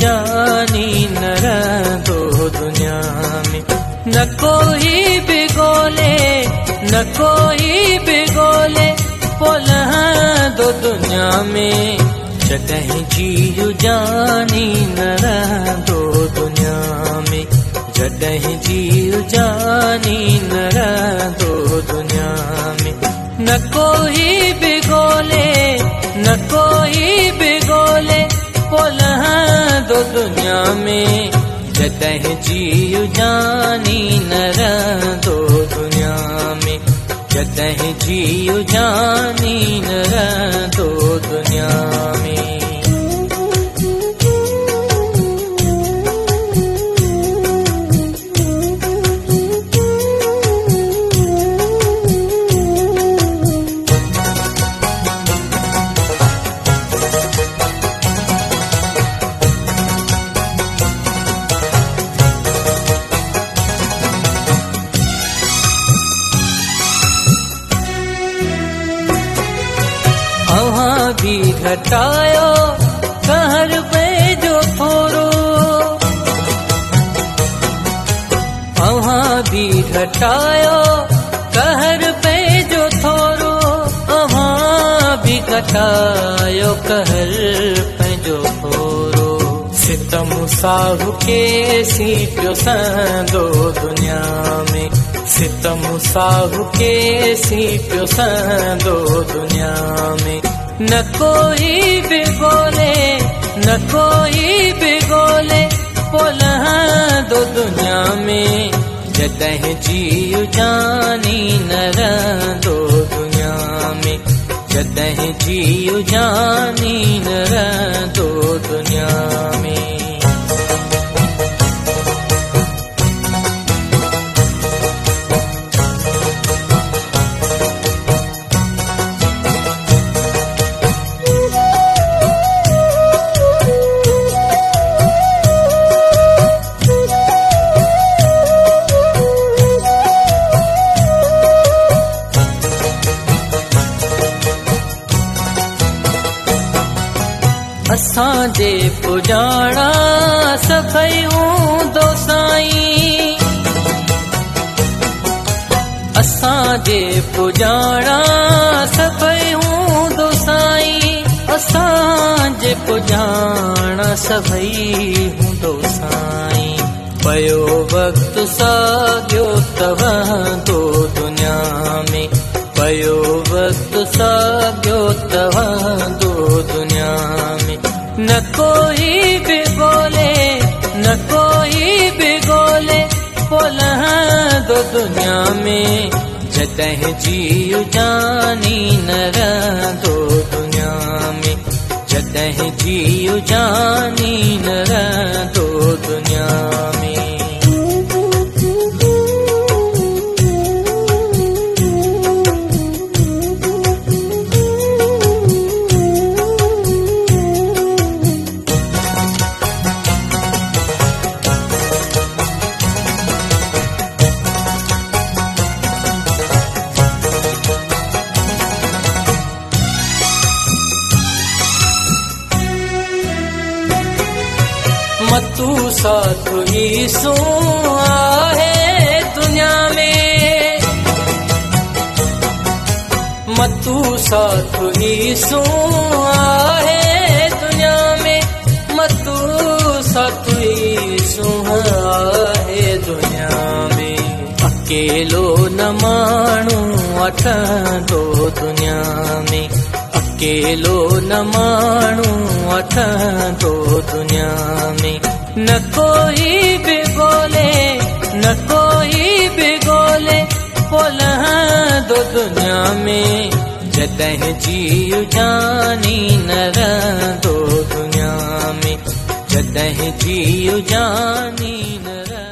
जानी न रहंदो दुनिया में। न कोई बि ॻोल्हे न कोई बि ॻोल्हे पोइ लहंदो दुनिया में। जॾहिं जीउ जानी न रहंदो दुनिया में। जॾहिं जीउ जानी न रहंदो दुनिया में। न कोई बि ॻोल्हे न कोई बि ॻोल्हे पोइ लहंदो दुनिया में। जॾहिं जीउ जानी न रहंदो दुनिया में। जॾहिं जीउ जानी न रहंदो दुनिया में। भी घटायो कहर पे जो थोरो। अव्हां भी घटायो कहर पे जो थोरो। अव्हां भी घटायो कहर पे जो थोरो। सितम साहु के सीपियो संदो दुनिया में। सितम साहु के सीपियो संदो दुनिया में। न कोई बि ॻोल्हे न कोई बि ॻोल्हे पोइ लहंदो दुनिया में। जॾहिं जीउ जानी न रहंदो दुनिया में। जॾहिं जीउ जानी न रहंदो दुनिया में। असांजे पुॼाणा सभई हूंदो साईं। असांजे पुॼाणा सभई हूंदो साईं। असांजे पुॼाणा सभई हूंदो साईं। पयो वक़्तु साॻियो तवंदो दुनिया में। पयो वक़्तु साॻियो तवंदो दुनिया में। न कोई बि ॻोल्हे न कोई बि ॻोल्हे पोइ लहंदो दुनिया में। जॾहिं जीउ जानी न रहंदो दुनिया में। जॾहिं जीउ जानी न रहंदो दुनिया में। मतू साथ ईसू आहे दुनिया में। मतू साथ ईसू आहे दुनिया में। मतू साथ ईसू आहे दुनिया में। अकेलो न माण्हू वठंदो दुनिया में। अकेलो न माण्हू वठंदो दुनिया में। न कोई बि ॻोल्हे न कोई बि ॻोल्हे पोइ लहंदो दुनिया में। जॾहिं जीउ जानी न रहंदो दुनिया में। जॾहिं जीउ जानी न रहंदो